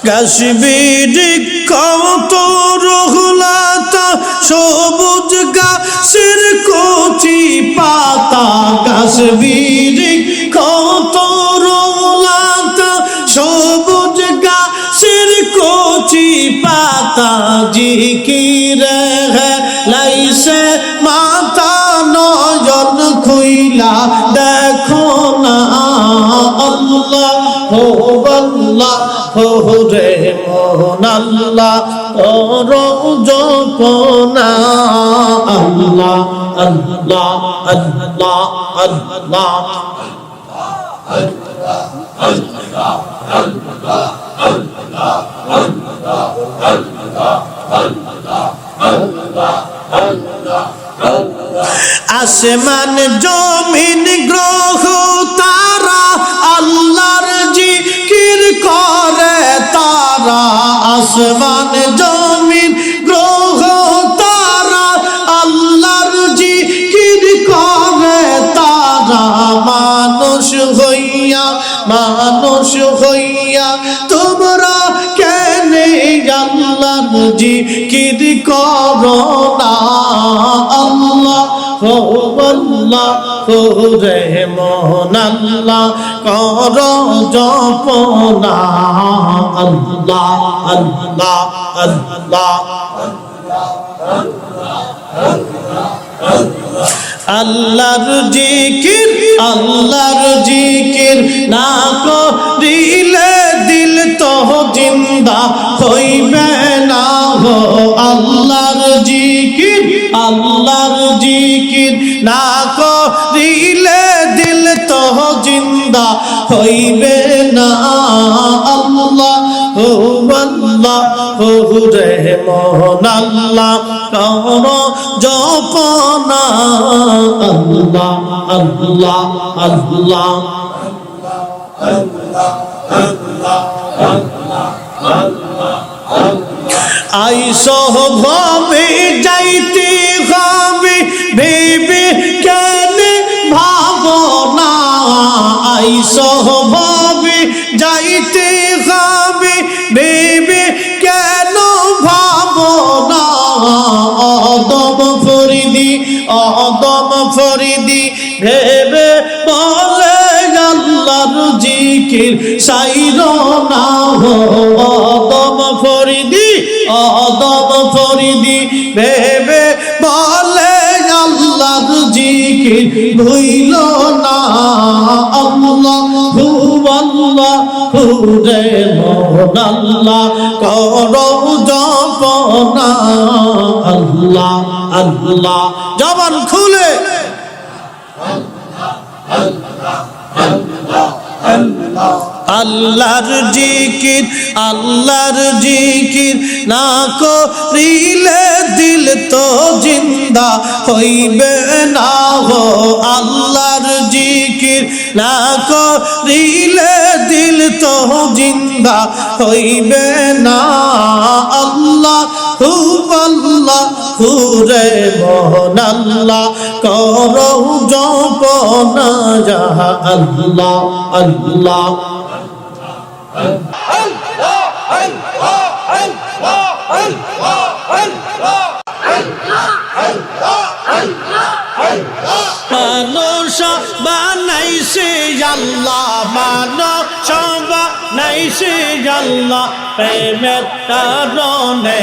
কাশ্মীর কত রহুলাতা সবুজ গাছের কচি পাতা কাশ্মীর কত রহুলাতা সবুজ গাছের কচি পাতা জিকির লাইছে মাতা নয়ন খুইলা দেখো না আল্লাহ হো আল্লাহ হো রে মোহন আল্লাহ করো জপনা আল্লাহ আল্লাহ আল্লাহ আল্লাহ আসমান জমিন গ্রহ তারা আল্লাহর জিকির করে তারা আসমান জমিন গ্রহ তারা আল্লাহর জিকির করে তারা মানুষ হইয়া তোমরা কেন আল্লাহর জিকির করো না আল্লাহ হো আল্লাহ হো রে মোহন আল্লাহ করো জপনা আল্লাহ আল্লাহ আল্লাহ আল্লাহর জিকির না করিলে দিল তো জিন্দা হইবে না হো আল্লাহর জিকির না করিলে দিল তো জিন্দা হইবে না আল্লাহ হো আল্লাহ হো রে মোহন আল্লাহ করো জপনা আল্লাহ আল্লাহ আল্লাহ আইসো ভাবে যাইতে হবে ভেবে কেন ভাবনা আইসো ভাবে যাইতে হবে ভেবে কেন ভাবনা অদম ফরিদি ভেবে বলে আল্লাহর জিকির সাইরো না হো অদম ফরিদি ভেবে বলে আল্লাহর জিকির ভুইল না আল্লাহ হু রে মোহন আল্লাহ করো জপনা আল্লাহ আল্লাহ জবান খুলে আল্লাহর জিকির না করিলে দিল তো জিন্দা হইবে না হো আল্লাহর জিকির না করিলে দিল তো জিন্দা হইবে না আল্লাহ হু রে মোহন আল্লাহ করো জপনা আল্লাহ আল্লাহ মানুষ বানাইছে আল্লাহ মানুষ বানাইছে আল্লাহ প্রেমের কারণে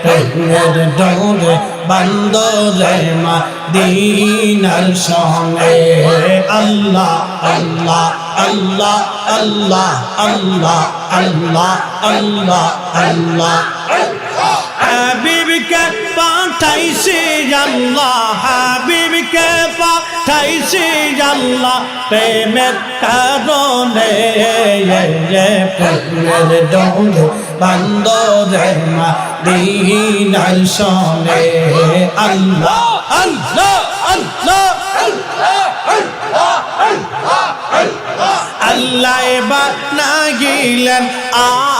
প্রেমের ডোরে বান্দরে মদিনার সঙ্গে আল্লাহ আল্লাহ আল্লাহ আল্লাহ আল্লাহ আল্লাহ আল্লাহ আল্লাহ হাবিবকে পাঠাইছে আল্লাহ হাবিবকে পাঠাইছে আল্লাহ প্রেমের কারণে প্রেমের ডোরে বান্দরে মদিনার সঙ্গে আল্লাহ আল্লাহ আল্লাহ আল্লাহ বানাইলেন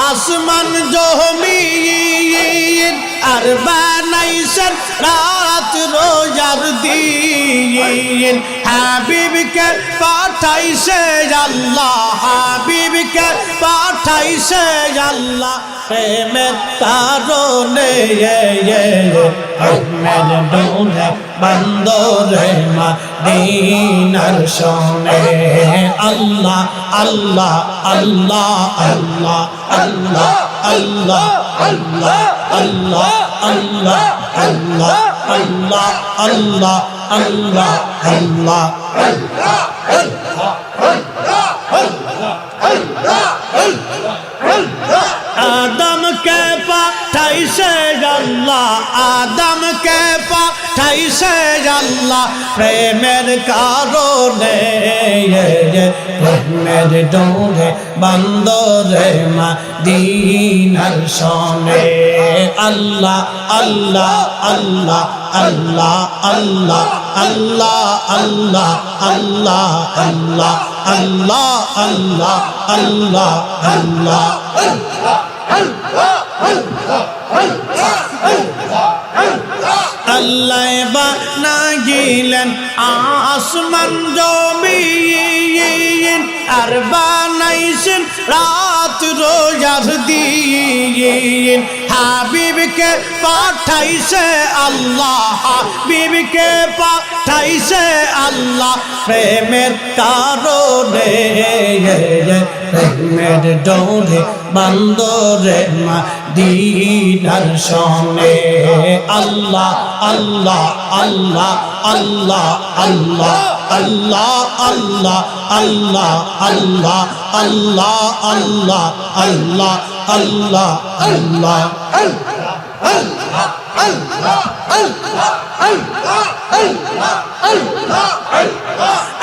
আসমান জমিন আর বানাইছেন রাত রোজার দিন হাবিবকে পাঠাইছে আল্লাহ হাবিবকে পাঠাইছে আল্লাহ প্রেমের কারণে আহমেদ ডোলে বন্দরে মদিনার শোনে আল্লাহ আল্লাহ আল্লাহ আল্লাহ আল্লাহ আল্লাহ আল্লাহ আল্লাহ আল্লাহ আল্লাহ আল্লাহ আল্লাহ আল্লাহ আল্লাহ आदम के पाठाइसे अल्लाह आदम के पाठाइसे अल्लाह प्रेमेर कारणे प्रेमेर डोरे बंदरे मदीनार शोने अल्लाह अल्लाह अल्लाह अल्लाह अल्लाह अल्लाह अल्लाह अल्लाह अल्लाह अल्लाह अल्लाह अल्लाह अल्लाह अल्लाह बानाइलेन आसमान जमीन আর বানাইছেন রাত রোজার দিন হাবিবকে পাঠাইছে আল্লাহ হাবিবকে পাঠাইছে আল্লাহ প্রেমের কারণে প্রেমের ডোরে বন্দরে মদিনার শোনে আল্লাহ আল্লাহ আল্লাহ আল্লাহ আল্লাহ আল্লাহ আল্লাহ আল্লাহ আল্লাহ আল্লাহ আল্লাহ আল্লাহ আল্লাহ আল্লাহ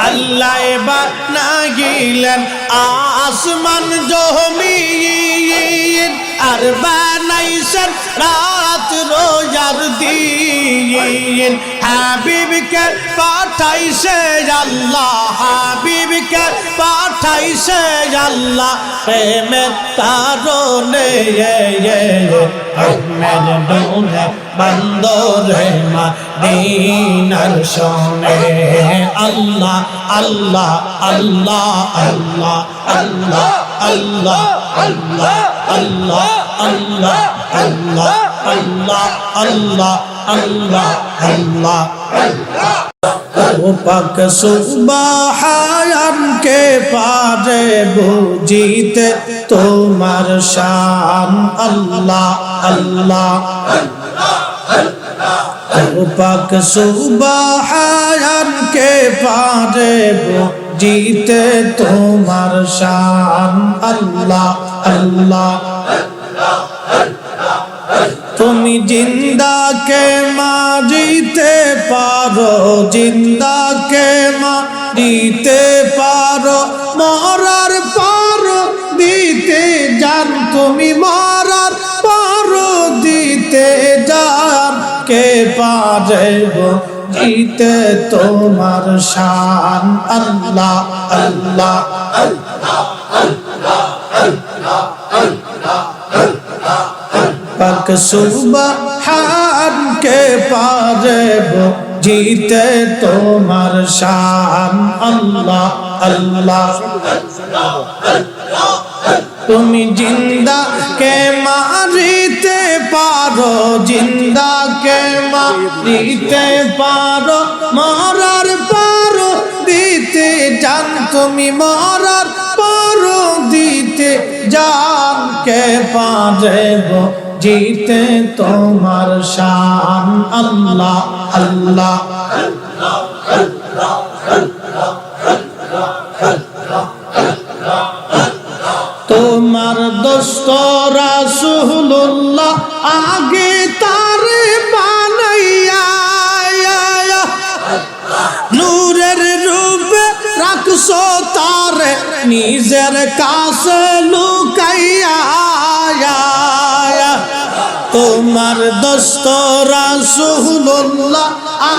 আল্লাহ বানাইলেন আসমান জমিন আর বানাইছেন রাত রোজার দিন হাবিবকে পাঠাইছে আল্লাহ হাবিবকে পাঠাইছে আল্লাহ প্রেমের কারণে আহমেদ ডোলে বন্দরে মদিনার শোনে আল্লাহ আল্লাহ আল্লাহ আল্লাহ আল্লাহ আল্লাহ আল্লাহ আল্লাহ আল্লাহ আল্লাহ আল্লাহ আল্লাহ আল্লাহ আল্লাহ ও পাক সুবহান কে পারে বুঝিতে তোমার শান আল্লাহ আল্লাহ ও পাক সুবহান কে পারে বুঝিতে তোমার শান আল্লাহ আল্লাহ তুমি জিন্দাকে মারিতে পারো জিন্দাকে মারিতে পারো মরার পারো দিতে জান তুমি মরার পারো দিতে জান কে পারে জিতে তোমার শান আল্লাহ আল্লাহ পাক সুবহান কে পারে জিতে তোমার শান আল্লাহ আল্লাহ তুমি জিন্দা কে মারিতে পারো জিন্দা কে মারিতে পারো মরার পারো দিতে জান তুমি মরার পারো দিতে জান কে পারে জিতে তোমার শান আল্লাহ আল্লাহ তোমার দোস্ত রাসূলুল্লাহ আগে তারে বানাইয়া নূরের রূপে রাখছো তারে নিজের কাছে লুকাইয়া তোমার দোস্ত রাসূলুল্লাহ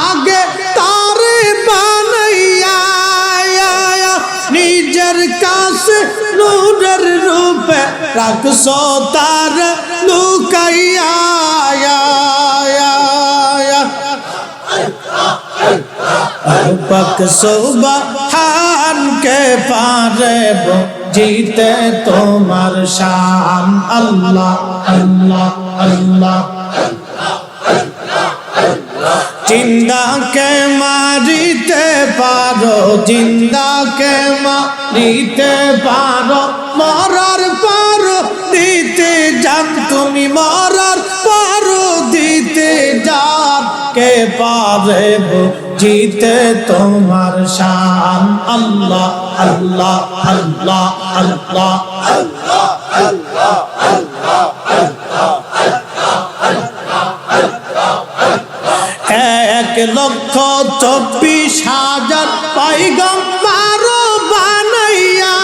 আগে তারে বানাইয়া নিজের কাছে নূরের রূপে রাখছো তারে লুকাইয়া পাক সুবহান কে পারে জিতে তোমার শান আল্লাহ আল্লাহ আল্লাহ জিন্দাকে মারিতে পারো জিন্দাকে মারিতে পারো মরার পারো দিতে জান তুমি মরার পারো দিতে জান কে পারে জিতে তোমার শান আল্লাহ আল্লাহ আল্লাহ আল্লাহ আল্লাহ আল্লাহ আল্লাহ এক লক্ষ 24,000 পয়গম্বর বানাইয়া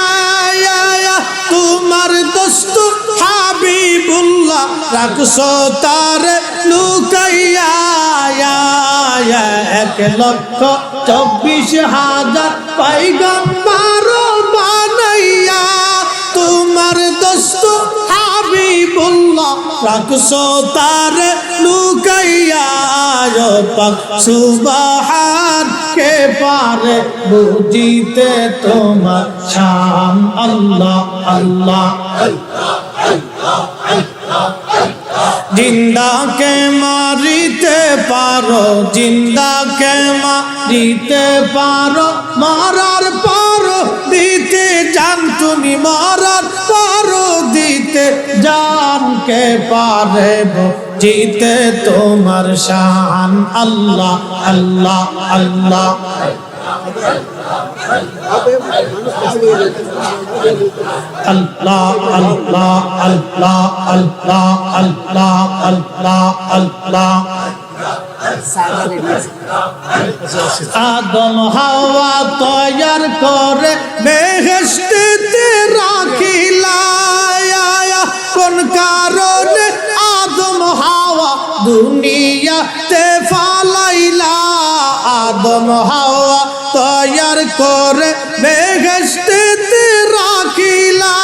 তোমার দোস্ত হাবিবুল্লাহ রাখছো তার লুকাইয়া এক লক্ষ 24,000 পয়গম্বর বানাইয়া তোমার দোস্ত হাবিবুল্লাহ রাখছো তার লুকাইয়া পাক সুবহান কে পারে বুঝিতে তোমার শান আল্লাহ আল্লাহ জিন্দাকে মারিতে পারো জিন্দাকে মারিতে পারো মরার পারো দিতে জান তুমি মরার পারো দিতে জান কে পারে জিতে তোমার শান আল্লাহ আল্লাহ আল্লাহ আল্লাহ আল্লাহ আল্লাহ আল্লাহ আল্লাহ আল্লাহ আল্লাহ আদম হাওয়া তৈয়ার করে বেহেশতে রাখিলা কোন কারণে আদম হাওয়া দুনিয়াতে ফালাইলা আদম হাওয়া তৈয়ার করে বেহেশতে রাখিলা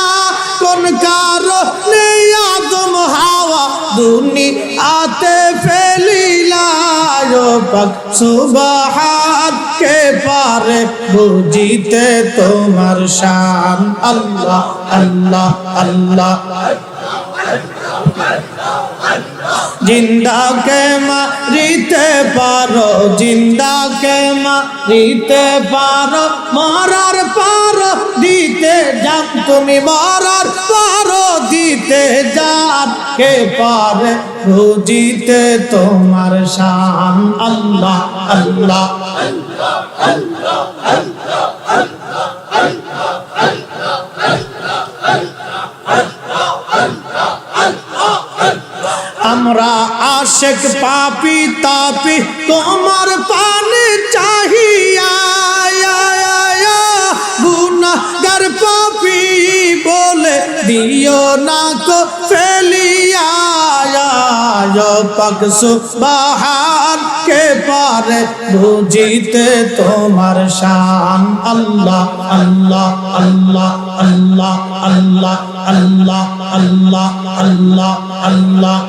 কোন কারণে আদম হাওয়া দুনিয়াতে ফেলিলা পাক সুবহান কে পারে বুঝিতে তোমার শান আল্লাহ আল্লাহ আল্লাহ জিন্দাকে মারিতে পারো জিন্দাকে মারিতে পারো মরার পারো দিতে জান তুমি মরার পারো দিতে জান কে পারে বুঝিতে তোমার শান আল্লাহ আল্লাহ আল্লাহ আল্লাহ আল্লাহ আমরা আশিক পাপী তাপী তোমার পানে চাহিয়া গুনাহগার পাপী বলে দিও না কো ফেলিয়া পাক সুবহান কে পারে বুঝিতে তোমার শান আল্লাহ আল্লাহ আল্লাহ আল্লাহ আল্লাহ আল্লাহ আল্লাহ আল্লাহ আল্লাহ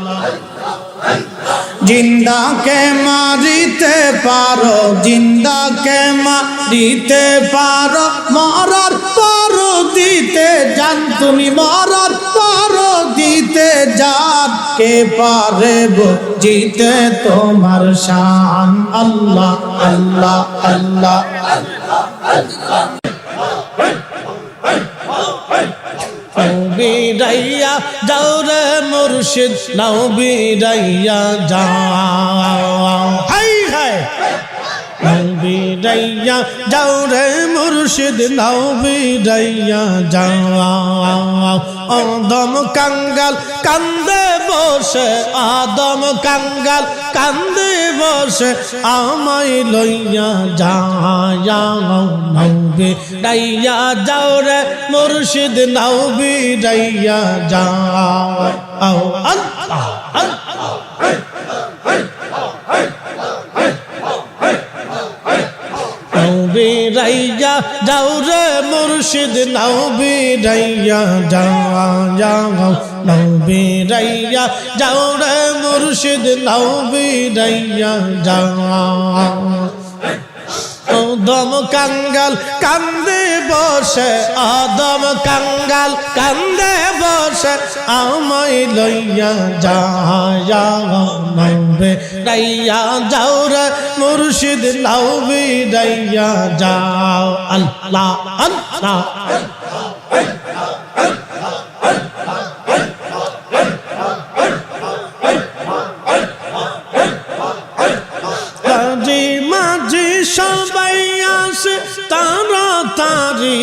জিন্দাকে মারিতে পারো জিন্দাকে মারিতে পারো মরার পারো দিতে জান তুমি মরার পারো দিতে জান কে পারে বুঝিতে তোমার শান আল্লাহ আল্লাহ আল্লাহ আল্লাহ বিরাইয়া যাও রে মুর্শিদ নাও বিরাইয়া যাও হাই হাই বিরাইয়া যাও রে মুর্শিদ নাও বিরাইয়া যাও আদম কাঙ্গাল কান্দে বসে আদম কাঙ্গাল কান্দে বসে আমায় লইয়া যাও নাও বিরাইয়া যাও রে মুর্শিদ নাও বিরাইয়া যাও আল্লাহ আল্লাহ বিরাইয়া যাও রে মুর্শিদ নাও বিরাইয়া যাও নাও বিরাইয়া যাও রে মুর্শিদ নাও বিরাইয়া যাও আদম কাঙ্গাল কান্দে বসে আদম কাঙ্গাল কান্দে বসে আমায় লইয়া যাও নবে রাইয়া যাও রে মুর্শিদ নবে রাইয়া যাও আল্লাহ আল্লাহ সবাই আসে তাড়াতাড়ি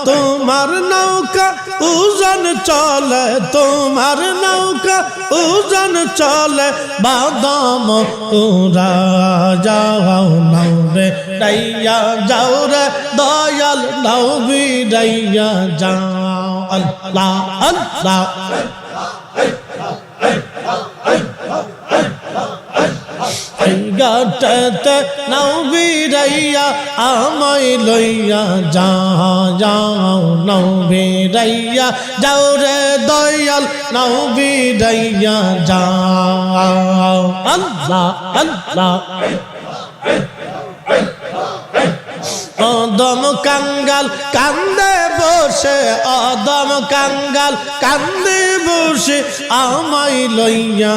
তোমার নৌকা উজান চলে তোমার নৌকা উজান চলে বাদাম উড়া যাও নবে রাইয়া যাও রে দয়াল নবী রাইয়া যাও আল্লাহ আল্লাহ গাটতে নবী রাইয়া আমায় লইয়া যাও নবী রাইয়া যাও রে দয়াল নবী রাইয়া যাও আল্লাহ আল্লাহ আদম কাঙ্গাল কান্দে বসে আদম কাঙ্গাল কান্দে বসে আমায় লইয়া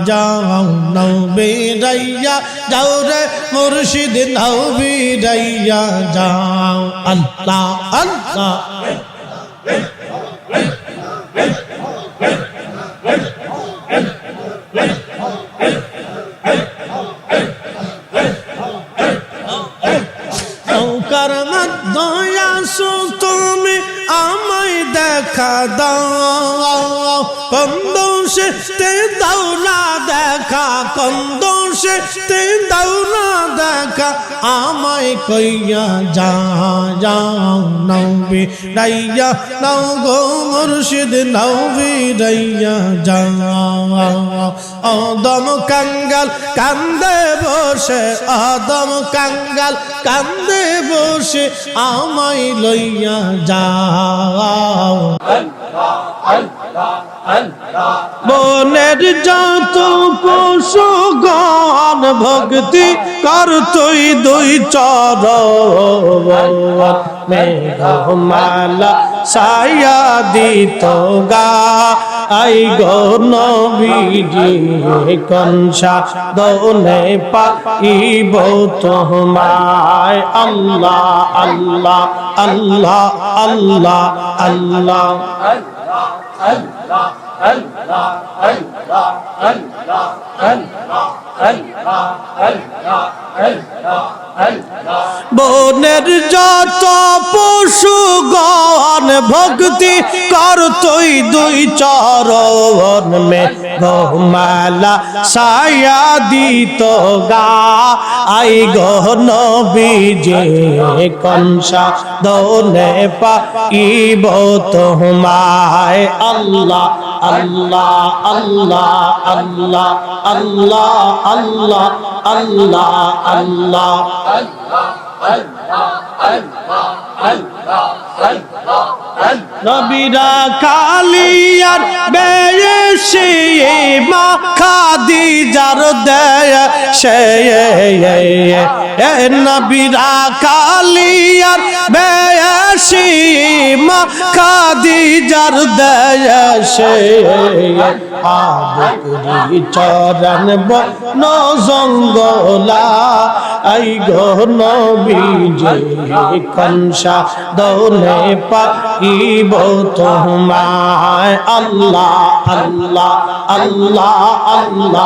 যাও নবে রাইয়া যাও রে মুর্শিদ নবে রাইয়া যাও আল্লাহ আল্লাহ তুমি আমায় দেখা দাও কন্দোষে তে দাও না দেখা কন্দোষে তে দাও না দেখা আমায় কইয়া যাও নবী রাইয়া নাও গো মুর্শিদ নবী রাইয়া যাও আদম কাঙ্গাল কান্দে বসে আদম কাঙ্গাল কান্দে বসে আমায় লইয়া যাও বনের যত পশুগণ ভক্তি কর তুই দুই চরণ মেঘমালা ছায়া দিত গা আই গো নবীজি কনসা দোনে পাইব তোমায় আল্লাহ আল্লাহ আল্লাহ আল্লাহ আল্লাহ বনের যত পশুগণ ভক্তি কর তুই দুই চরণ মে গহমালা ছায়া দিত গা আই গো নবীজি কনসা দোনে পাইব তোমায় আল্লাহ আল্লাহ আল্লাহ আল্লাহ আল্লাহ আল্লাহ আল্লাহ আল্লাহ নবীরা কালিয়ার বেশে মা খাদিজার দেয় সে নবীরা কালিয়ার বেশে মা খাদিজার দেয় সে আবুকরি চরণ বন জঙ্গলা আই গো নবীজি কনসা দোনে পাইব তোমায় আল্লাহ আল্লাহ আল্লাহ আল্লাহ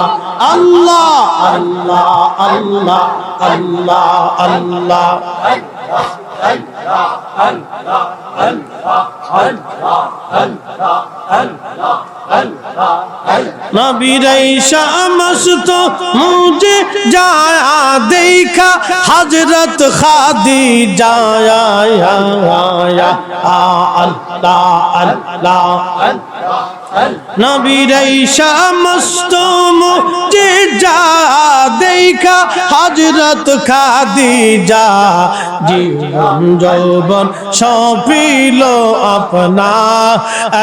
আল্লাহ আল্লাহ আল্লাহ আল্লাহ নবীরাই শামস্ত মুঝে जाया देखा हजरत खादीजा अल्लाह अल्लाह নবীর এই সমস্ত মুজিজা দেখা হযরত খাদিজা জীবন যৌবন সপিল আপনা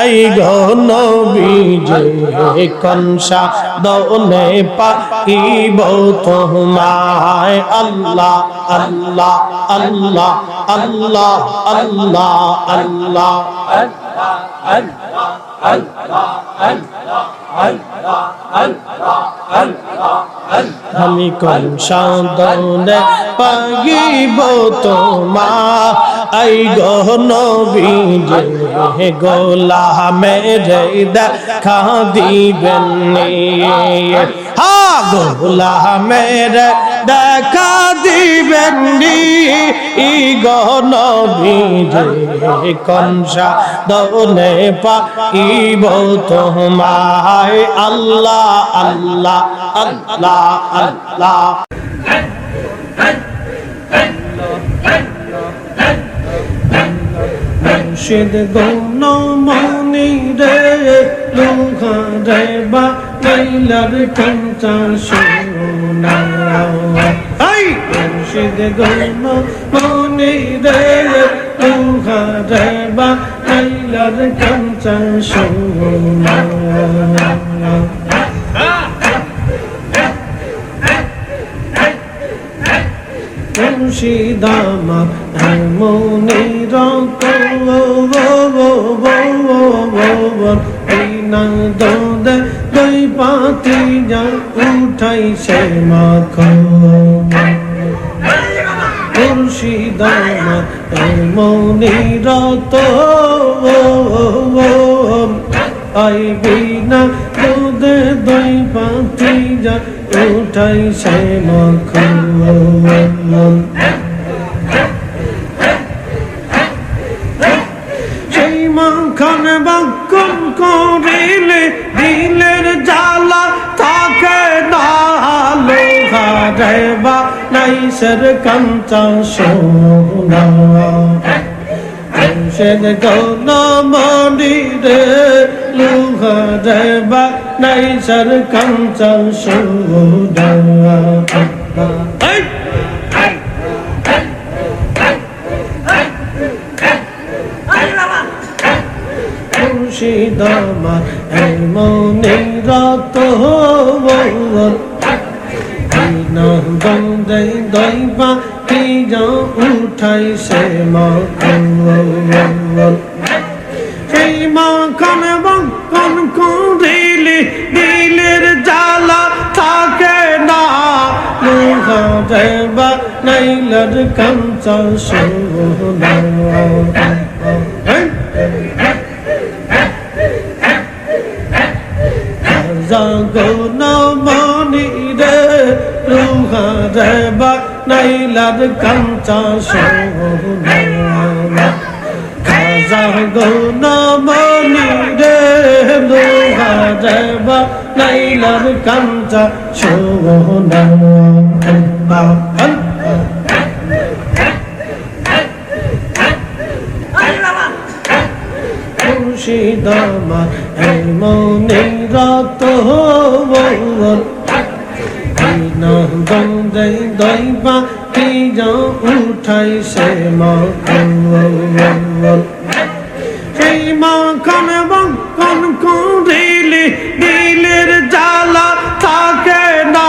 এই গো নবী যে কনসা দনে পাইব তোমায় আল্লাহ আল্লাহ আল্লাহ আল্লাহ আল্লাহ আল্লাহ আমি কোন সাদনে পাইব তোমার আই গো নবী যে গোলামের দেখা দিবেন হা গোলামের দেখা দিবেন ই গো নবী যে কনসা দনে পাইব তোমায় আল্লাহ আল্লাহ আল্লাহ আল্লাহ মুর্শিদ গৌন মনি রে লোহা রে বা লাইলার কাঞ্চা সোনা মুর্শিদ গৌন মনি রে লোহা রে বা লাইলার কাঞ্চা সোনা মুর্শিদ আমার মনির দে দুই পাতি যা উঠাইছে মাখন মুর্শিদ আমার মনির আইবি না দুধে দুই পাতি যা উঠাইছে মাখন সেই মাখন বাক্যন করিলে দিলের জ্বালা থাকে না লোহা রে বা নাইসের কাঞ্চা সোনা মুর্শিদ গৌন মনি রে লোহা রে বা নাইসের কাঞ্চা সোনা মুর্শিদ আমার এই মনির বন্দে দইবা কি যা উঠাইছে মাখন সেই মাখন বাক্যন করিলে দিলের জ্বালা থাকে না লোহা রে বা নাইলার কাঞ্চা সোনা জাগন মনি রে লোহা রে বা নাইলার কাঞ্চা সোনা জাগন মনি রে লোহা রে বা নাইলার কাঞ্চা সোনা মুর্শিদ আমার এই মনির বন্দে দইবা কি যা উঠাইছে মাখন সেই মাখন বাক্যন করিলে দিলের জ্বালা থাকে না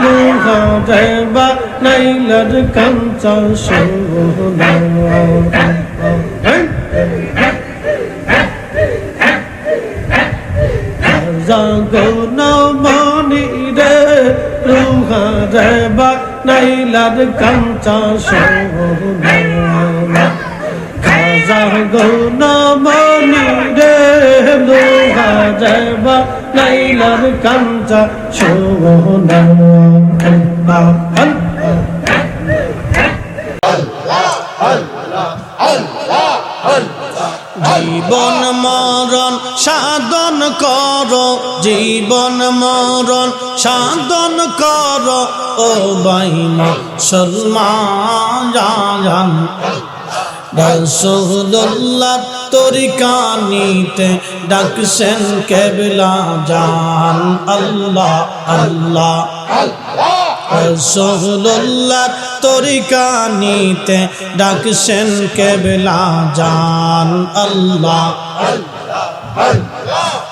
লোহা রে বা নাইলার কাঞ্চা সোনা জাগন মনি রে লোহা রে বা নাইলার কাঞ্চা সোনা জাগন মনি রে লোহা রে বা নাইলার কাঞ্চা সোনা জীবন মরণ সাধন কর জীবন মরণ সাধন কর ও ভাই মুসলমান রাসূলুল্লাহ তরিকা নিতে ডাকছেন কেবলা জান আল্লাহ আল্লাহ রাসূলুল্লাহ তরিকা নিতে ডাকছেন কেবলা জান আল্লাহ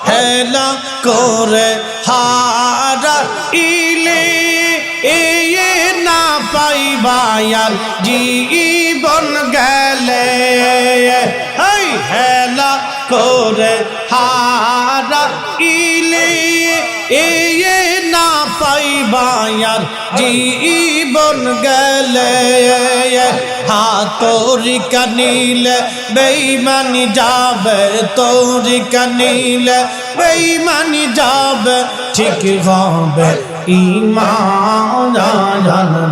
হেলা করে হারা ইলে এ না পাইবায়াল জীবন গেলে এই হেলা করে হারা ইলে এ না পাইবায়াল জীবন গেলে তরিকা নিলে বেঈমানি যাবে তরিকা নিলে বেঈমানি যাবে ঠিক হবে ঈমান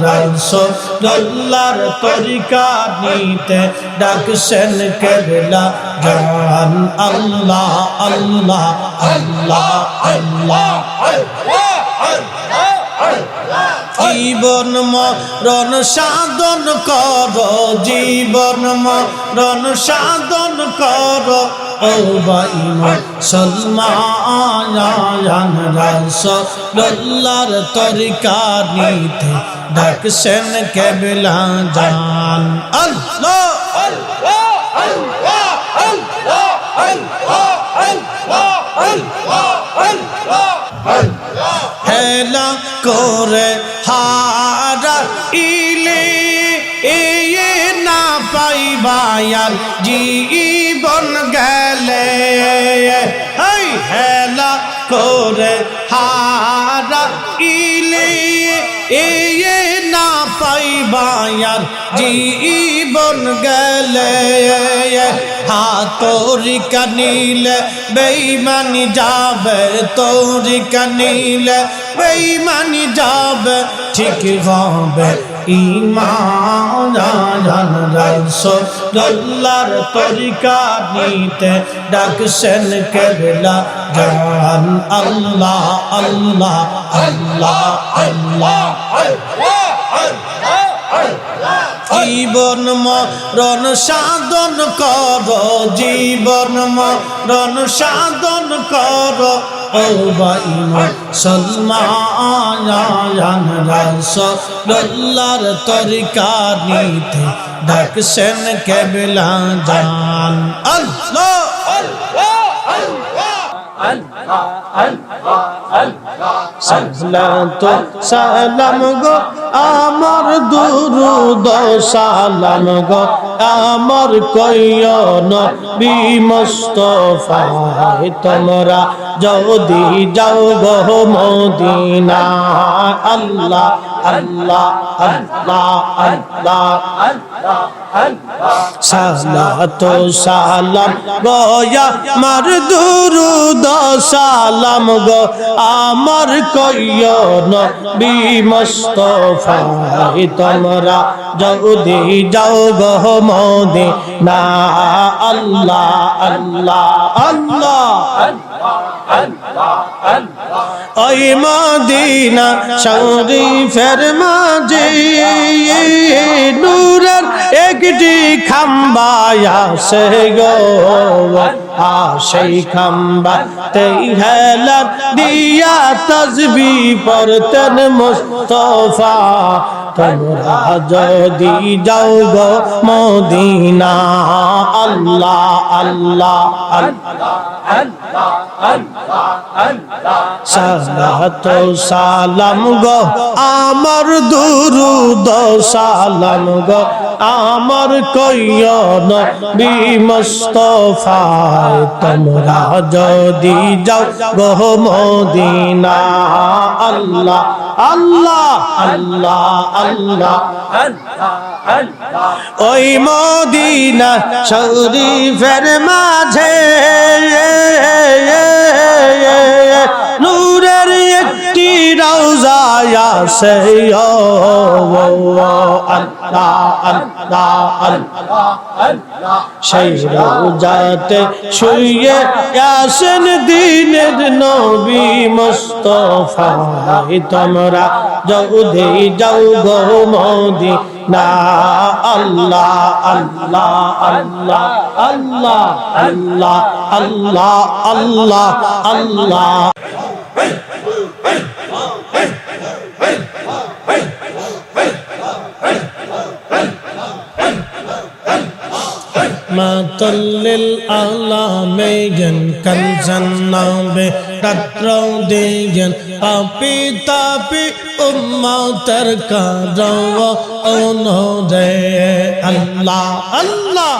রাসূলুল্লাহর তরিকা নিতে ডাকছেন কেবলা জান আল্লাহ আল্লাহ আল্লাহ আল্লাহ জীবন মরণ সাধন কর জীবন মরণ সাধন কর ও মুসলমান রাসূলুল্লাহর তরিকা নিতে ডাকছেন কেবলা জান আল্লাহ আল্লাহ আল্লাহ আল্লাহ আল্লাহ আল্লাহ আল্লাহ হেলা করে হারা ইলে এ না পাইবায়াল জীবন গেলে এই হেলা করে হারা ইলে এ না পাইবায়াল জীবন গেলে তরিকা নিলে বেঈমানি যাবে তরিকা নিলে বেঈমানি যাবে ঠিক হবে ঈমান রাসূলুল্লাহর তরিকা নিতে ডাকছেন কেবলা জান আল্লাহ আল্লাহ আল্লাহ আল্লাহ জীবন মরণ সাধন কর জীবন মরণ সাধন কর ও মুসলমান রাসূলুল্লাহর তরিকা নিতে ডাকছেন কেবলা জান আল্লাহ আল্লাহ সালাতু সালাম গো আমার দুরুদ সালাম গো আমার কইয় নবী মুস্তাফা তোমরা যদি যাও গো মদিনা আল্লাহ আল্লাহ আল্লাহ আল্লাহ সালাতু সালাম গো আমার দুরুদ সালাম গো আমার কইয় নবী মুস্তাফা তোমরা যদি যাও গো মদিনা আল্লাহ আল্লাহ আল্লাহ ওই মদিনা শরীফের মাঝে নূরের একটি খাম্বা আছে গো সেই খাম্বাতে হেলাল দিয়া তাসবিহ পড়তেন মুস্তাফা তোমরা যদি যাও গো মদিনা আল্লাহ আল্লাহ আল্লাহ সালাতু সালাম গো আমার দুরুদ সালাম গো আমার কইয় নবী মুস্তাফা তোমরা যদি যাও গো মদিনা আল্লাহ আল্লাহ আল্লাহ আল্লাহ ওই মদিনা শরীফের মাঝে নূরের একটি রওজা আছে আল্লাহ আল্লাহ আল্লাহ সেই রওজাতে শুয়ে আছেন দিনের নবী মুস্তাফা তোমরা যদি যাও গো মদিনা না আল্লাহ আল্লাহ আল্লাহ আল্লাহ আল্লাহ আল্লাহ আল্লাহ আল্লাহ মাতাল্লিল আলামিন কানজান্নাবে রাত্রদিন পাপি তাপি উম্মতের কারও অনুরে আল্লাহ আল্লাহ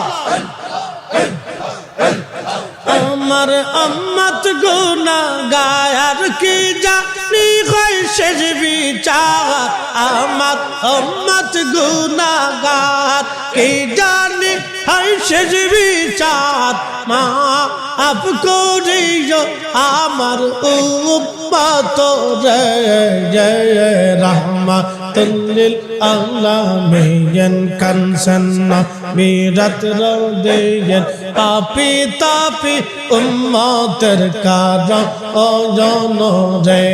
আমার উম্মত গুনাহগার কি জানি হয় শেষ বিচার আমার উম্মত গুনাহগার কি জানি হয় শেষ বিচার মাফ করিও আমার উম্মত রে রাহমাতুল লিল আলামিন কানসান্না বিরাত রদিন পাপি তাপি উম্মতের কারণ রে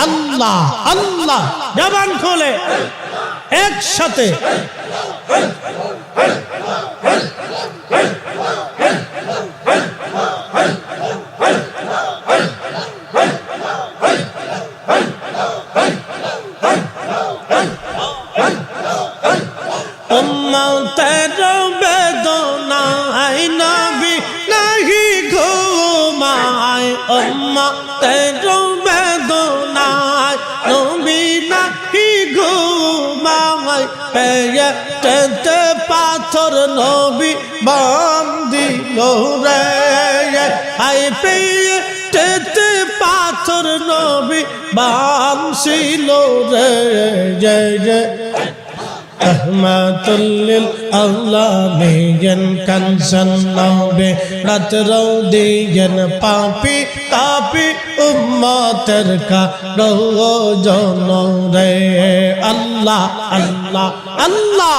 আল্লাহ আল্লাহ জবান খোলে একসাথে উম্মতের বেদনায় নবী নাহি ঘুমায় উম্মতের বেদনায় নবী নাহি ঘুমায় পেটেতে পাথর নবী বান্ধিল রে আই পেটেতে পাথর নবী বাঁধছিল রে জয় জয় রহমাতুল লিল আলামিন কানসান্নাবে রাত্রদিন পাপি তাপি উম্মতের কারণ রে আল্লাহ আল্লাহ আল্লাহ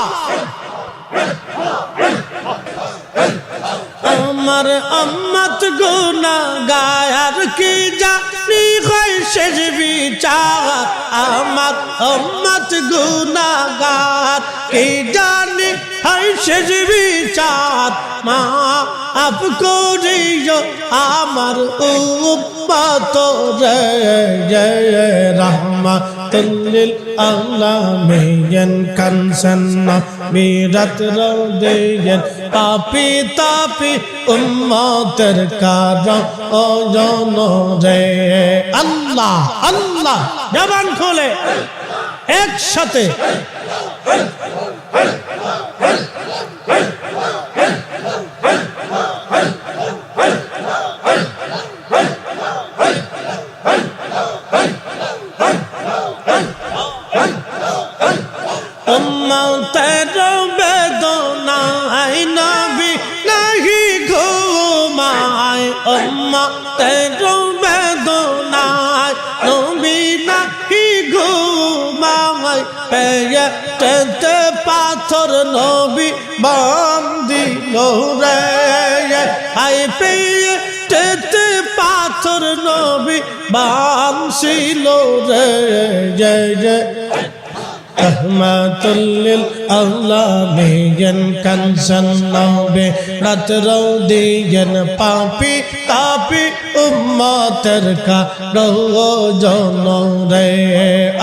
আমার উম্মত গুনাহগার কি জানি হয় শেষ বিচার আমার উম্মত গুনাহগার কি জানি হয় শেষ বিচার মাফ করিও আমার উম্মত রে রাহমাতুল লিল আলামিন কানসান্না বিরাত রদিন পাপি তাপি উম্মতের কারণ রে আল্লাহ আল্লাহ জবান খোলে একসাথে উম্মতের বেদনায় নবী নাহি ঘুমায় উম্মতের বেদনায় নবী নাহি ঘুমায় পেটেতে পাথর নবী বান্ধিল রে আই পেটেতে পাথর নবী বাঁধছিল রে জয় জয় রহমাতুল লিল আলামিন কানসান্নাবে রাত্রদিন পাপি তাপি উম্মতের কারণ রে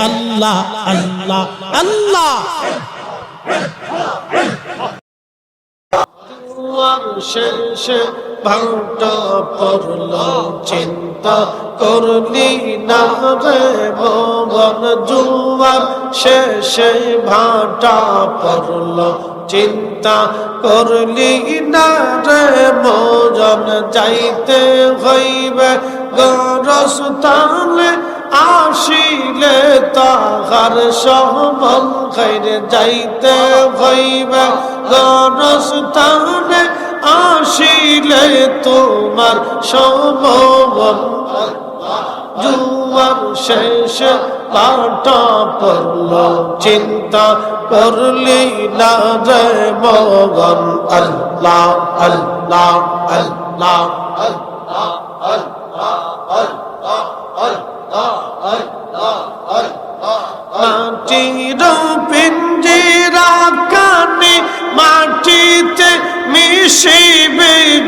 আল্লাহ আল্লাহ আল্লাহ শেষে ভাটা পড়ল চিন্তা করলি না রে মগন জুয়ার শেষে ভাটা পড়ল চিন্তা করলি না রে মজন যাইতে হইবে গরস্থানে আসিলে তাহার সমল খাইরে যাইতে হইবে গরস্থানে আসিলে তোমার সমল জুয়ার শেষে কাটা পড়ল চিন্তা করলি না রে মগন আল্লাহ আল্লাহ আল্লাহ আল্লাহ আল্লাহ আল্লাহ আল্লাহ মাটির পিঞ্জিরা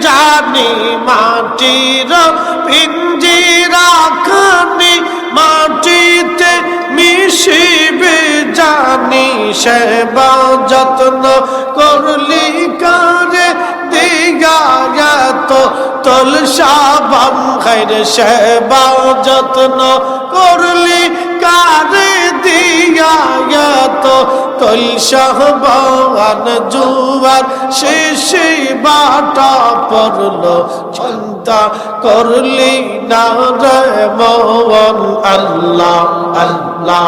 জানি মাটির পিঞ্জিরা খানি মাটিতে মিশিবে জানি সেবা যত্ন করলি কারে দিগা তো তুলসা বাম খাইর সেবা যত্ন করলি কারে দিগা তো তুলসা বান জুয়ার শেষে বাটা পড়লো চিন্তা করলি না রে মন আল্লাহ আল্লাহ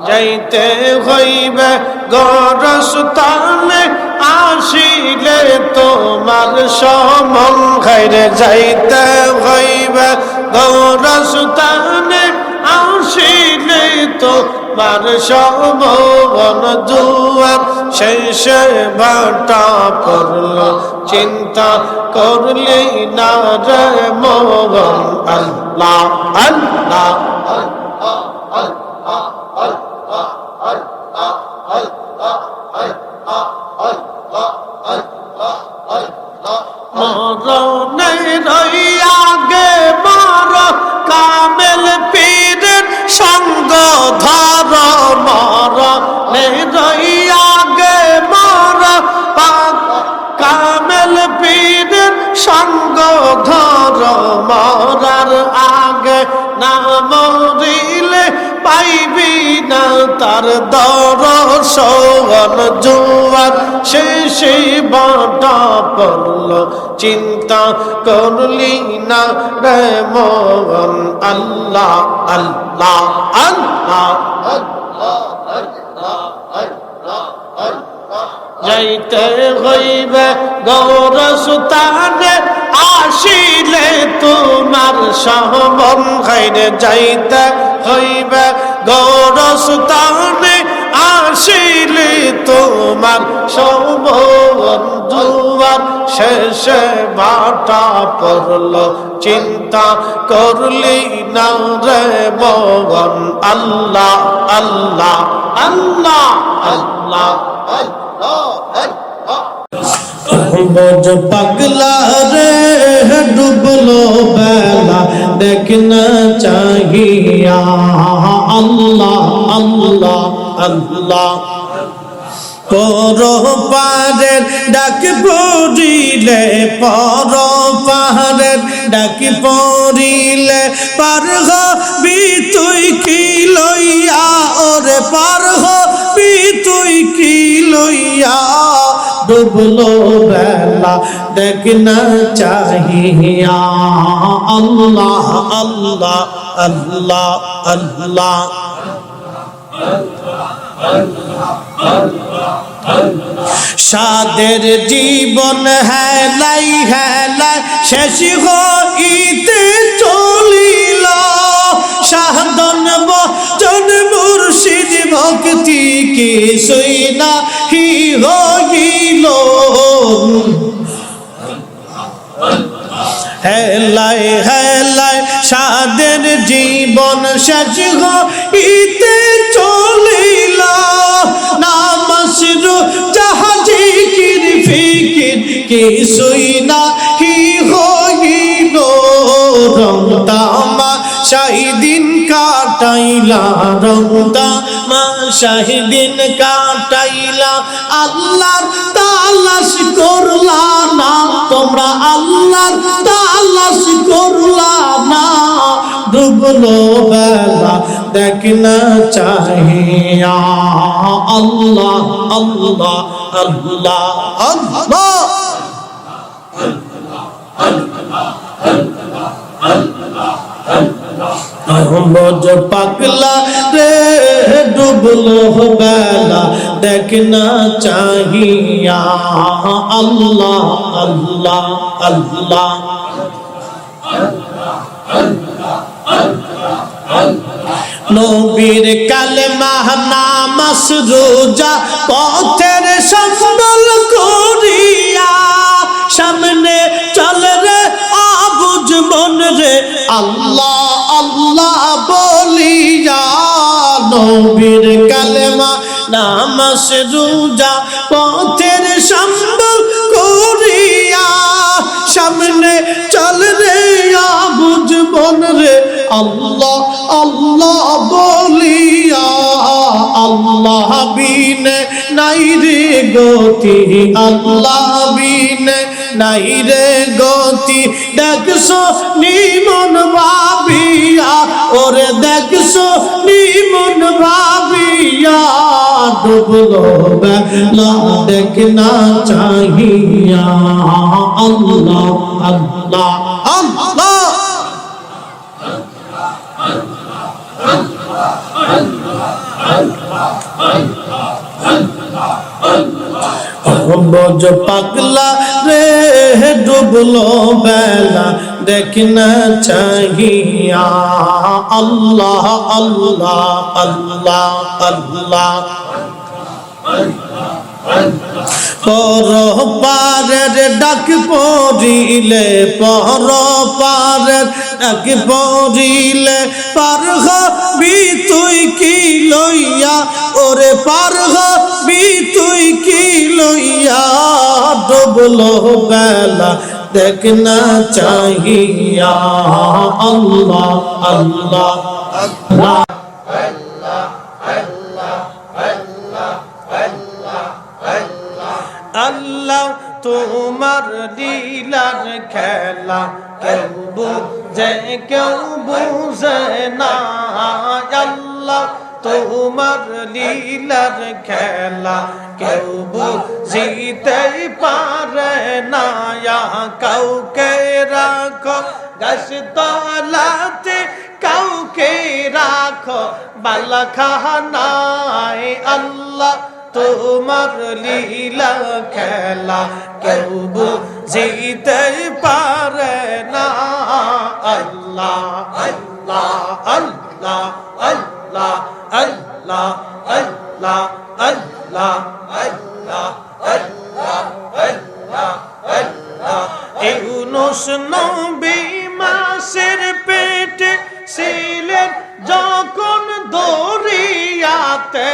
যাইতে হইবে গরস্থানে আসিলে তোমার সমন খাইরে যাইতে হইবে গরস্থানে আসিলে তোমার সমন জুয়ার শেষে বাটা পড়ল চিন্তা করলি না রে মন আল্লাহ আল্লাহ মরণের আগে মর কামেল পীরের সঙ্গ ধর মরণের আগে মর কামেল পীরের সঙ্গ ধর মরার আগে না মরিলে পাইবি না তার দর্শন জুয়ার শেষে বাটা পড়ল চিন্তা করলি না রে মন আল্লাহ আল্লাহ আল্লাহ যাইতে হইবে গৌরস্থানে আসিলে তোমার সমন খাইরে যাইতে হইবে গৌরস্থানে আসিলে তোমার সমন দুয়ার শেষে বাটা পড়ল চিন্তা করলি না রে মন আল্লাহ আল্লাহ আল্লাহ আল্লাহ বোঝ পাগলা রে ডুবলো বেলা দেখনা চাহিয়া আল্লাহ আল্লাহ আল্লাহ পর পারের ডাক পড়িলে পর পাহাড়ের ডাক পড়িলে পার হবি তুই কি লইয়া ওরে পার হবি তুই কি লইয়া ডুবলো বেলা দেখনা চাহিয়া আল্লাহ আল্লাহ আল্লাহ আল্লাহ সাদের জীবন হেলাই হেলাই শেষ হইতে চলিল সাধন বচন মুর্শিদ ভক্তি কিছুই না হি হইল হেলাই হেলাই সাদের জীবন শেষ হইতে চলিল নামাজ রোজা জিকির ফিকির কিছুই না হি হইল রং তামাশাই দিন কাটাইলা রং তামাশাই দিন কাটাইলা আল্লাহর তালাশ করলা না তোমরা আল্লাহর তালাশ করলা না ডুবলো বেলা দেখনা চাহিয়া আল্লাহ আল্লাহ আল্লাহ আল্লাহ বোঝ পাগলা রে ডুবলো বেলা দেখনা চাহিয়া আল্লাহ আল্লাহ আল্লাহ নবীর কালেমা নামাজ রোজা পথের সফল করিয়া সামনে চল রে আবুজ মন রে আল্লাহ আল্লাহ বলিয়া নবীর কালেমা নামাজ রোজা পথের সম্বল করিয়া সামনে চল রে আবুজ বন রে আল্লাহ আল্লাহ বলিয়া আল্লাহ বিনে নাই রে গতি আল্লাহ বিনে নাই রে গতি দেখছো নিমন ভাবিয়া ওরে দেখছো নিমন ভাবিয়া ডুবলো বেলা দেখ না চাহিয়া আল্লাহ আল্লাহ আল্লাহ বজ পাগলা রে ডুবলো বেলা দেখ না চাহিয়া আল্লাহ আল্লাহ আল্লাহ আল্লাহ পর পারের ডাক পড়িলে পর পারের ডাক পড়িলে পার হবি তুই কি লইয়া ওরে পার হবি তুই কি লইয়া ডুবলো বেলা দেখ না চাহিয়া আল্লাহ আল্লাহ আল্লাহ আল্লাহ তোমার লীলার খেলা কেউ বুঝে কেউ বুঝে না আল্লাহ তোমার লীলার খেলা কেউ বুঝিতে পারে না কাউকে রাখো গাছ তলাতে কাউকে রাখো বালাখানায় আল্লাহ তোমার লীলা খেলা কেউ বুঝিতে পারে না আল্লাহ আল্লাহ আল্লাহ আল্লাহ আল্লাহ আল্লাহ আল্লাহ আল্লাহ আল্লাহ আল্লাহ আল্লাহ ইউনুস নবী মাছের পেটে ছিলেন যখন দরিয়াতে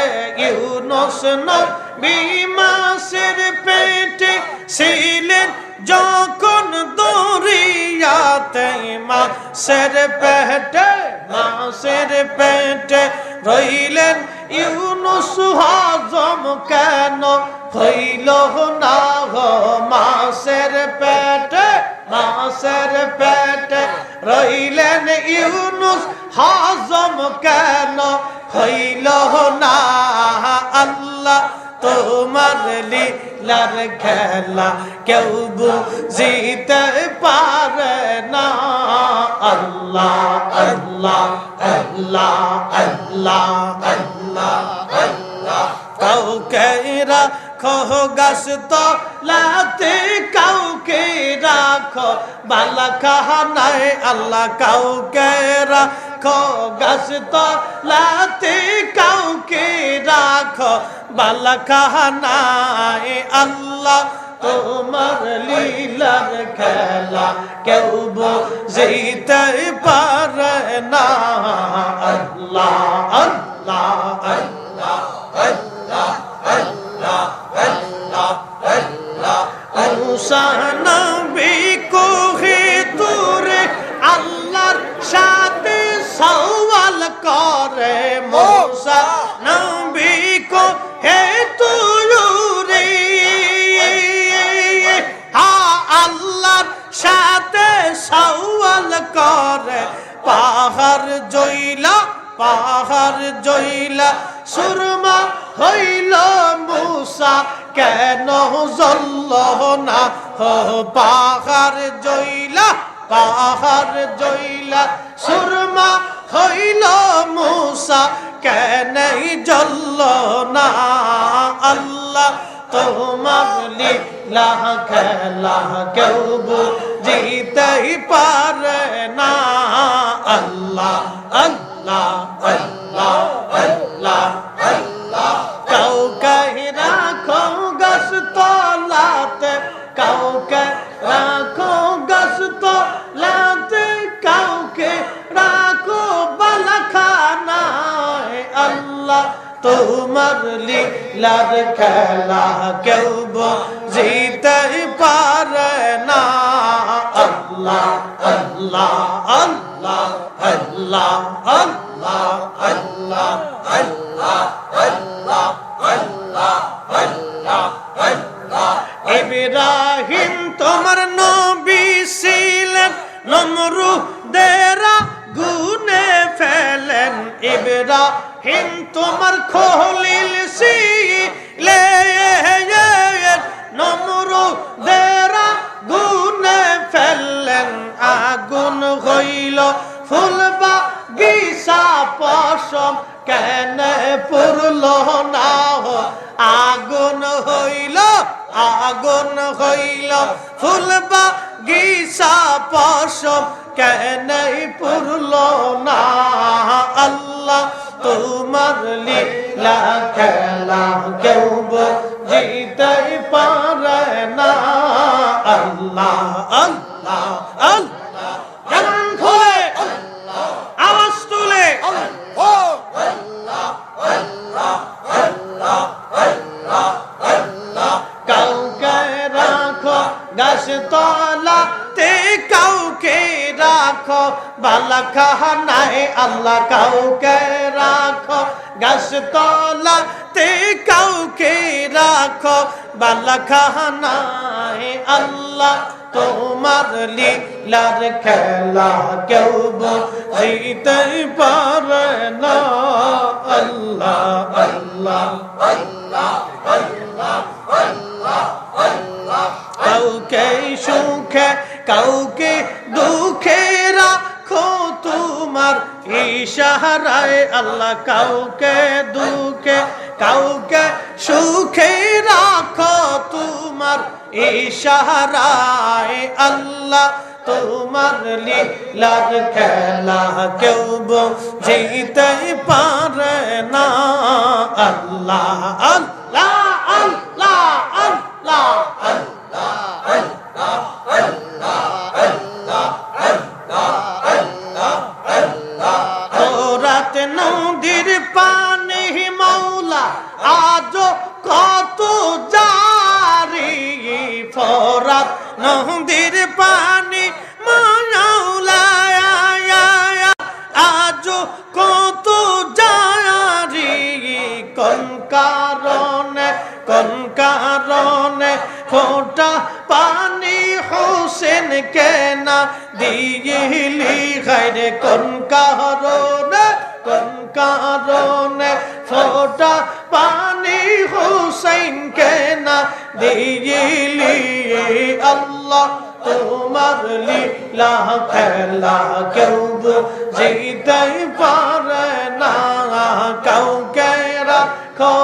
ইউনুস নবী মাছের পেটে ছিলেন যখন দরিয়াতে মাছের পেটে রইলেন ইউনুস হজম কেন হইল না গো মাছের পেটে রইলেন ইউনুস হজম কেন হইল না আল্লাহ তোমার লীলার খেলা কেউ বুঝিতে পারে না আল্লাহ আল্লাহ আল্লাহ আল্লাহ আল্লাহ আল্লাহ কাউকে রাখো গাছ তলাতে কাউকে রাখো বালাখানায় আল্লাহ কাউকে রাখো গাছ তলাতে কাউকে রাখো বালাখানায় আল্লাহ তোমার লীলার খেলা কেউ বুঝিতে পারে না আল্লাহ আল্লাহ আল্লাহ আল্লাহ আল্লাহ আল্লাহ আল্লাহ মুসা নবী কোহে তুরে আল্লাহর সাথে সওয়াল করে মুসা নবী কোহে তুরে আল্লাহর সাথে সওয়াল করে পাহাড় জইলা সুরমা হইল মুসা কেন জ্বলল না পাহাড় জইলা সুরমা হইল মুসা কেন জ্বলল না আল্লাহ তোমার লীলা খেলা কেউ বুঝিতে পারে না আল্লাহ আল্লাহ আল্লাহ আল্লাহ আল্লাহ কাউকে রাখো গাছ তলাতে কাউকে রাখো গাছ তলাতে কাউকে রাখো বালাখানায় আল্লাহ আল্লাহ তোমার লীলার খেলা কেউ বুঝিতে পারে না আল্লাহ আল্লাহ আল্লাহ আল্লাহ আল্লাহ আল্লাহ আল্লাহ আল্লাহ আল্লাহ আল্লাহ আল্লাহ ইব্রাহিম তোমার নবী ছিলেন নমরুদের আগুনে ফেলেন ইব্রাহিম তোমার খলিল ছিলেন নমরুদের আগুনে ফেললেন আগুন হইল ফুল বাগিচা পশম কেন পুরল না আগুন হইল ফুল বাগিচা পশম কেন পুরল না আল্লাহ তোমার লীলা খেলা কেউ বুঝিতে পারে না আল্লাহ আল্লাহ আল্লাহ জানান খুলে আওয়াজ তুলে কাউকে রাখো গাছ তলাতে কাউকে রাখো বালাখানায় আল্লাহ কাউকে রাখো গাছ তলাতে কাউকে রাখো বালাখানায় আল্লাহ তোমার লীলার খেলা কেউ বুঝিতে পারে না আল্লাহ আল্লাহ আল্লাহ আল্লাহ আল্লাহ আল্লাহ কাউকে সুখে কাউকে দুঃখে রাখো তোমার ইশারায় আল্লাহ কাউকে দুঃখে কাউকে সুখে রাখো তোমার ইশারায় আল্লাহ তোমার লীলার খেলা কেউ বুঝিতে পারে না আল্লাহ আল্লাহ আল্লাহ আল্লাহ আল্লাহ আল্লাহ আল্লাহ আল্লাহ আল্লাহ আল্লাহ ফোরাত নদীর পানি মাওলা আজ কত জারি ফোরাত নদীর পানি মাওলা আজ কত জারি কোন কারণে ফোটা পানি হোসেন কেনা দিলি খাইরে কোন কারণে ফোটা পানি হোসেন কেনা দিলি আল্লাহ তোমার লীলা খেলা কেউ বুঝিতে পারে না কাউকে রাখো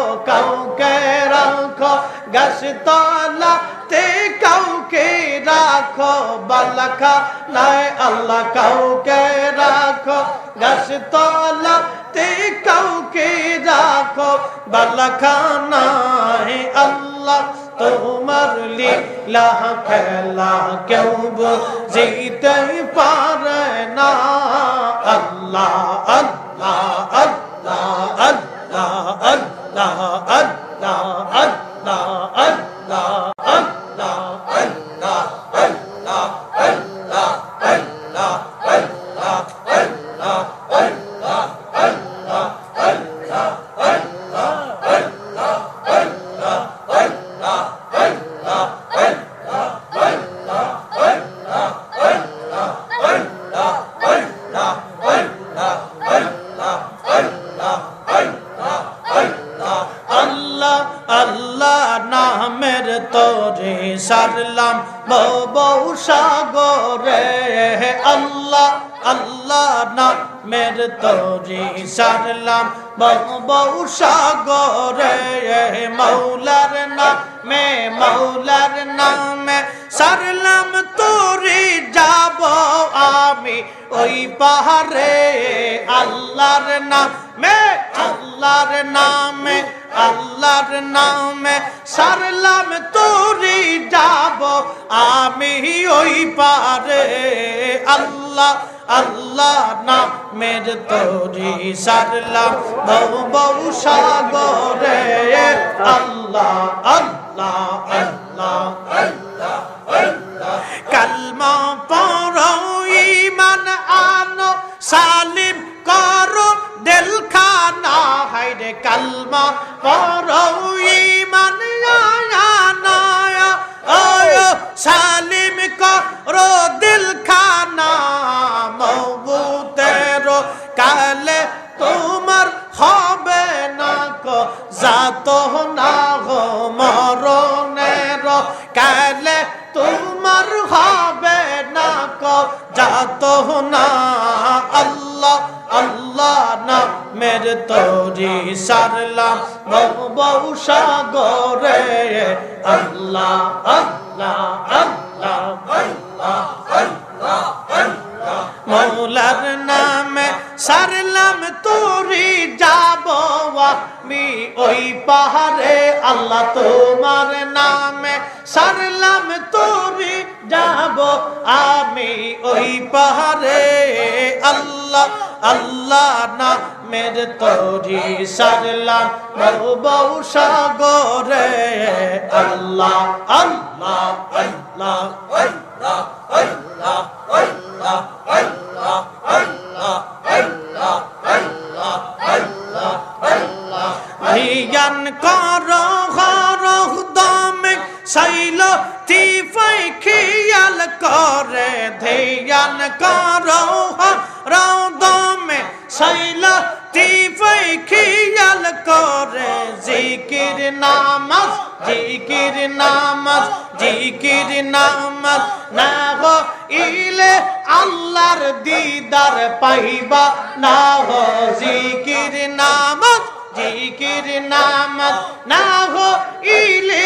গাছ তলাতে কাউকে রাখো বালাখানায় আল্লাহ কাউকে রাখো গাছ তলাতে কাউকে রাখো বালাখানায় আল্লাহ তোমার লীলা খেলা কেউ বুঝিতে পারে না আল্লাহ আল্লাহ আল্লাহ আল্লাহ আল্লাহ আল্লাহ আল্লাহ আল্লাহ আল্লাহ আল্লাহ আল্লাহ আল্লাহ আল্লাহ আল্লাহ আল্লাহ আল্লাহ আল্লাহ আল্লাহ আল্লাহ নামের তোরে সারলাম বউ সাগরে আল্লাহ আল্লাহ নামের তোরে সারলাম বউ সাগরে মৌলার নামে সারলাম তোরে যাব আমি ওই পাহাড়ে আল্লাহর নামে সারলাম তোরে যাব আমি ওই পারে আল্লাহ আল্লাহ নামের তরি সারলাম বউ সাগরে আল্লাহ আল্লাহ আল্লাহ আল্লাহ আল্লাহ কালমা পড়ো ঈমান আনো সালিম করো দিলখানা হায়রে কালমা পড়ো ঈমান আনো সালিম করো দিলখানা মওতেরো কালে তোমার হবে না কো যাত না গো মরণের কালে তোমার হবে না কো যাত না আল্লাহ আল্লাহ নামের তরি সারলাম বউ সাগরে আল্লাহ আল্লাহ আল্লাহ আল্লাহ আল্লাহ আল্লাহ মৌলার নামে সারলাম তরি যাব আমি ওই পাহাড়ে আল্লাহ তোমার নামে সারলাম তরি যাব আমি ওই পাহাড়ে আল্লাহ আল্লাহ নামের তরি সারলাম বউ সাগরে আল্লাহ আল্লাহ আল্লাহ আল্লাহ আল্লাহ আল্লাহ আল্লাহ আল্লাহ আল্লাহ আল্লাহ আল্লাহ আল্লাহ জ্ঞান করো হরহ দমে শৈল তিফাই খেয়াল করে ধ্যান করো হরহ দমে শৈল তিফাই খেয়াল করে জিকির নামাজ জিকির নামাজ জিকির নামাজ না হো ইলে আল্লাহর দিদার পাইবা না হো জিকির নামাজ জিকির নামাজ না হো ইলে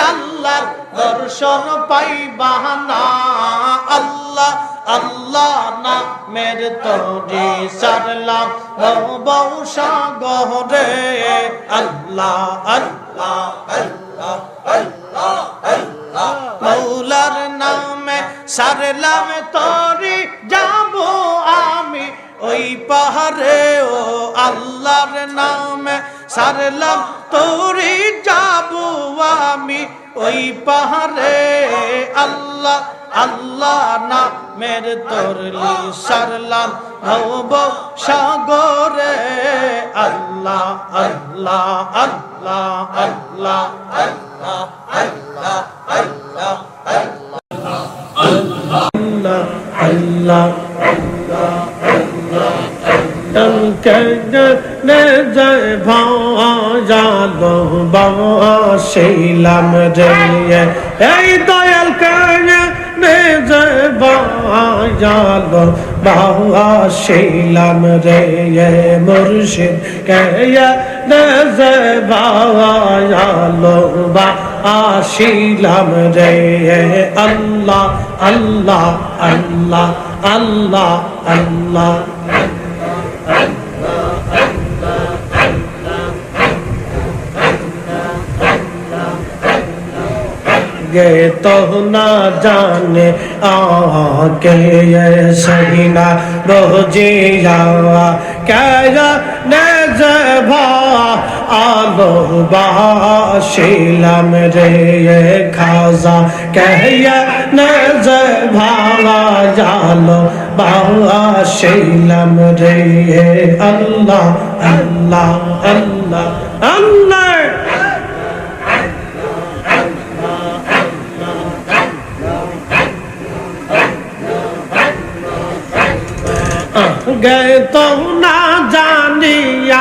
আল্লাহর দর্শন পাইবা না আল্লাহ আল্লাহ নামের তরি সারলাম বউ সাগরে আল্লাহ আল্লাহ আল্লাহ আল্লাহ আল্লাহ মৌলার নামে সারলাম তরি যাব আমি ওই পাহাড়ে ও আল্লাহর নামে সারলাম তরি যাব আমি ওই পাহাড়ে আল্লাহ আল্লাহ নামের তরি সারলাম বউ সাগরে আল্লাহ আল্লাহ আল্লাহ আল্লাহ আল্লাহ আল্লাহ আল্লাহ আল্লাহ আল্লাহ ভালো বাসিলাম রে এই দয়াল নে ভালো বাসিলাম রে মুর্শিদ কে নে ভালো বাসিলাম রে আল্লাহ আল্লাহ আল্লাহ আল্লাহ আল্লাহ गे तो ना जाने आके ये सही ना रोजिया क्या नजभा आलो बाशिलम रे ये खाजा कह नजभा जालो बाशिलम रे ये अल्लाह अल्लाह अल्लाह अल्लाह गए तो ना जानिया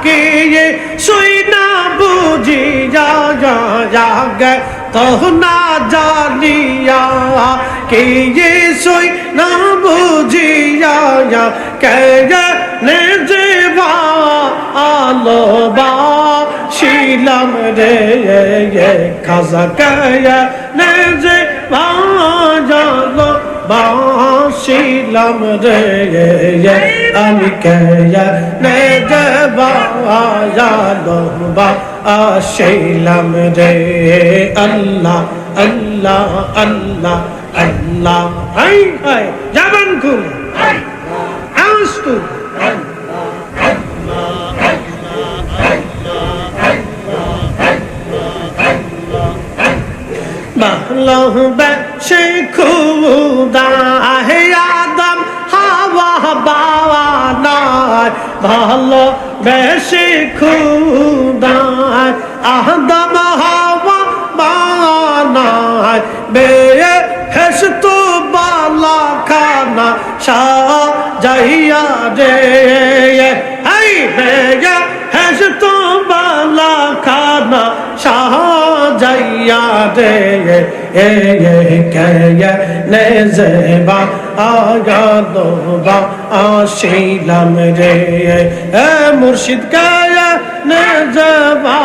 कि ये सुई ना बूझिया जा गए तो ना जानिया कि ये सुई ना बूझिया कहने जीवा आलो बा शीलम रे ये खाजा कहने जीवा जालो बाशिलम रे আমি কেয়া নে যালো বাশিলাম রে আল্লাহ আল্লাহ আল্লাহ আল্লাহ হাই হাই জাবান খুল আস্তু ভালোবেসে খুদা হে আদম হাওয়া বানায় ভালোবেসে খুদা আদম হাওয়া বানায় বেহেশত বালা খানা সাজাইয়া রে এই বেহেশত বালা খানা সাজাইয়া রে নেজবা আগাদবা আশিলাম রে মুর্শিদ কায়া নেজবা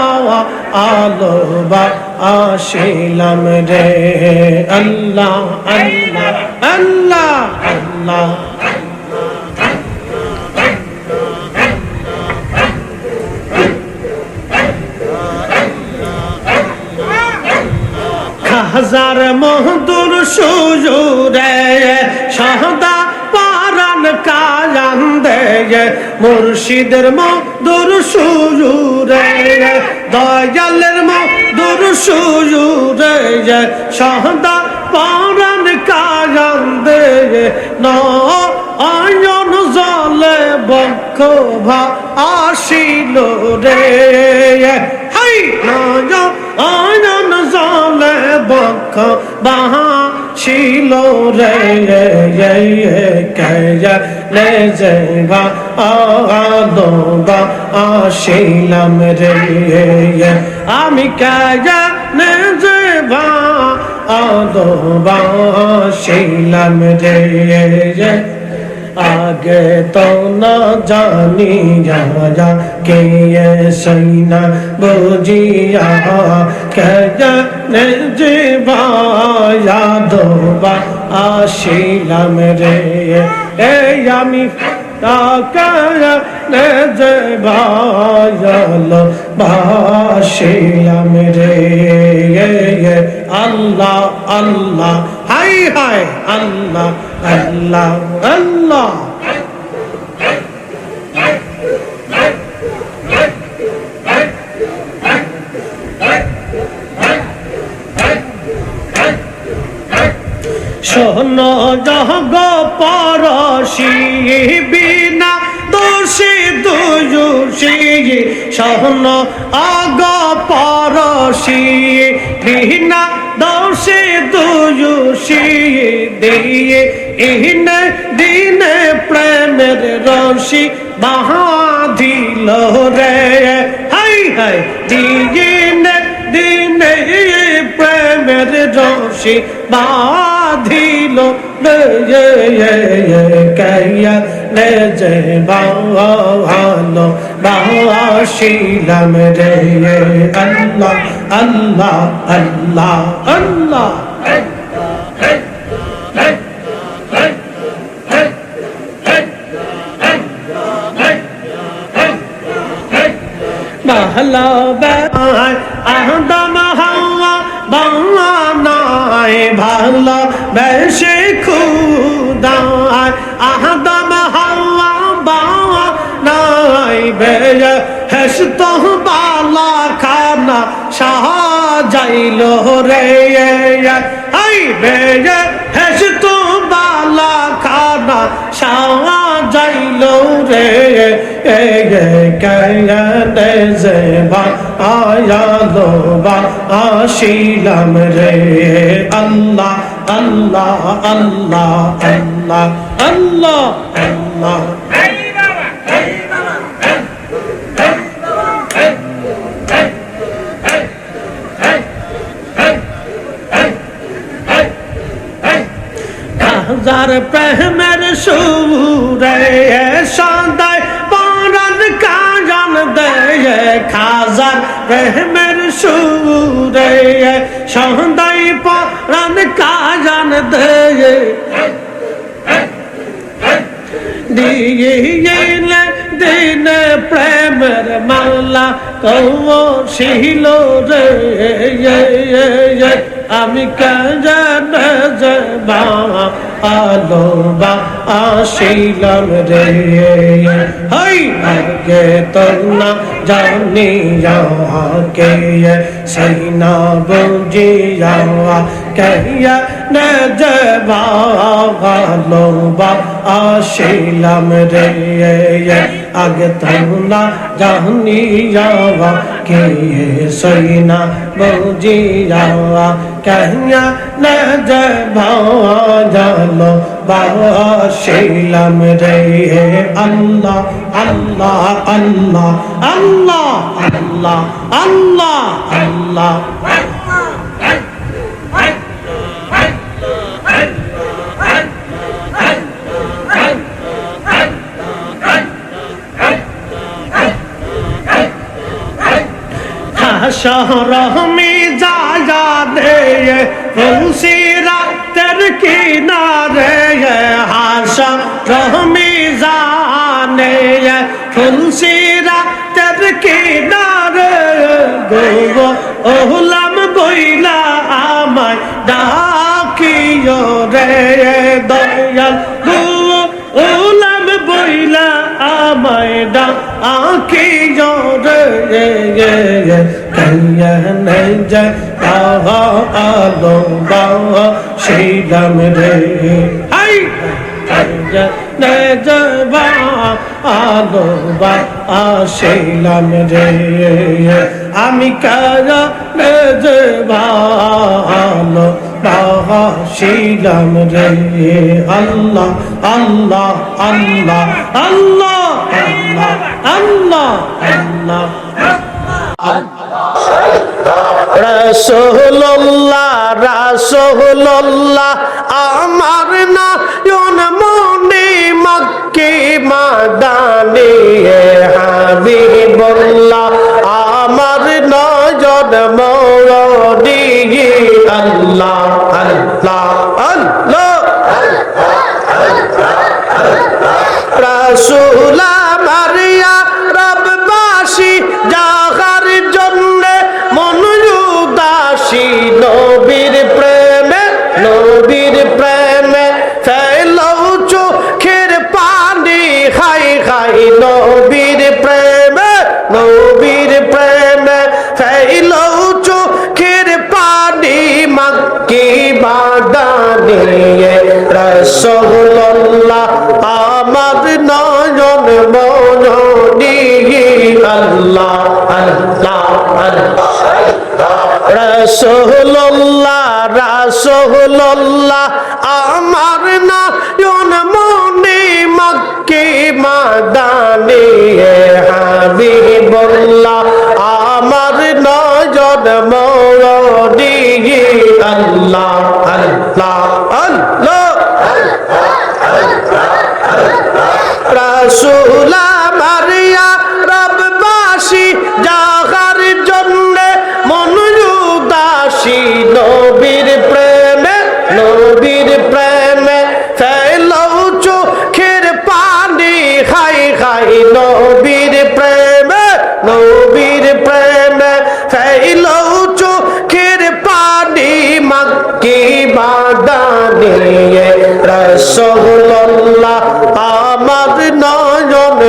আলোবা আশিলাম রে আল্লাহ আল্লাহ আল্লাহ আল্লাহ হাজার মহদুর সুজুরে সহদা পারান কায়ান দে মুর্শিদের মধুর সুজুরে দয়ালের মধুর সুজুরে সহদা পারান কায়ান দে নয়ন জলে বক্ষ ভা আসিল রে হাই নয়ন জলে বক্ষ বাহাসিল রে লে যেবা আদবা আসিলাম রে আমি নে যেবা আদবা আসিলাম রে आगे तो न जानिया के ये सैना बुझिया कहने जीवा यादोबा आशिलाम रे ए यामी कहने जीवा यालो बाशिलाम रे ये अल्लाह अल्लाह हाय हाय अल्लाह अल्लाह अल्लाह শোনো জগ পরশি বিনা দোষী দুষী শোনো আগ পরশি বিনা দোষী দুষী দিয়ে ইহনে দিনে প্রেমের রশি বাঁধিল রে হাই হাই দিনে দিনে প্রেমের রশি বাঁধিল রে কাইয়া নে যে ভালো বাসিলাম রে আল্লাহ আল্লাহ আল্লাহ আল্লাহ ভালোবাসায় আদম হাওয়া বানায় ভালোবেসে খুদায় আদম হাওয়া বানায় বেহেশত বালা খানা সাজাইল রে হাই বেহেশত বালা খানা সাজাইল রে कहने जेबा आया लोबा आशिलाम रे अल्लाह अल्लाह अल्लाह अल्लाह अल्लाह अल्लाह हजार प्रेमेर सुरे शांदाय पारन काजन दे खाजार प्रेमेर सुरे शांदाय पारन काजन दे दिए दिन प्रेमेर माला कौ शिलो रे আমি কেন যে ভালোবাসিলাম রে হাই আগে তো না জানি কে সেই না বুঝিয়া কে না যে ভালোবাসিলাম রে আগে তো না জানি কে সেই না বুঝিয়া কহিয়া না যে ভালো বাসিলাম রে আল্লাহ আল্লাহ আল্লাহ আল্লাহ আল্লাহ আল্লাহ আল্লাহ শহরমি जा दे फुलसिरातर किनारे हाशा रहमी जाने फुलसिरातर किनारे गो ओहलाम बइला आमाय डाकियो रे दयाल गो ओहलाम बइला आमाय डाकियो रे कन्या नहीं जा आलो बाबा शीलम रे हाय कन्या नहीं जा आलो बाबा शीलम रे आमी करा नहीं जा आलो बाबा शीलम रे अल्लाह अल्लाह अल्लाह अल्लाह अल्लाह अल्लाह রাসূলুল্লাহ রাসূলুল্লাহ আমার নয়ন মনি মক্কি মাদানি হাবিবুল্লাহ আমার নয়ন মনি আল্লাহ আল্লাহ আল্লাহ রাসূল আমার ইয়া রব্বাসী যাহার জন্য মন উদাসী নবীর প্রেমে ফেলাও চোখের পানি খাই খাই নবীর প্রেমে ফেলাও চোখের পানি মক্কি বাদানি রাসূলুল্লাহ আমার নয়ন মনি আল্লাহ আল্লাহ আল্লাহ রাসূলুল্লাহ রাসূলুল্লাহ আমার নয়ন মনি মক্কি মাদানি হাবিবুল্লাহ আমার নয়ন মনি আল্লাহ আল্লাহ আল্লাহ রাসূল আমার ইয়া রব্বাসী যাহার জন্য মন উদাসী নবীর প্রেমে ফেলাও চোখের পানি খাই খাই নবীর প্রেমে ফেলাও চোখের পানি মক্কি বাদানি রাসূলুল্লাহ আমার নয়ন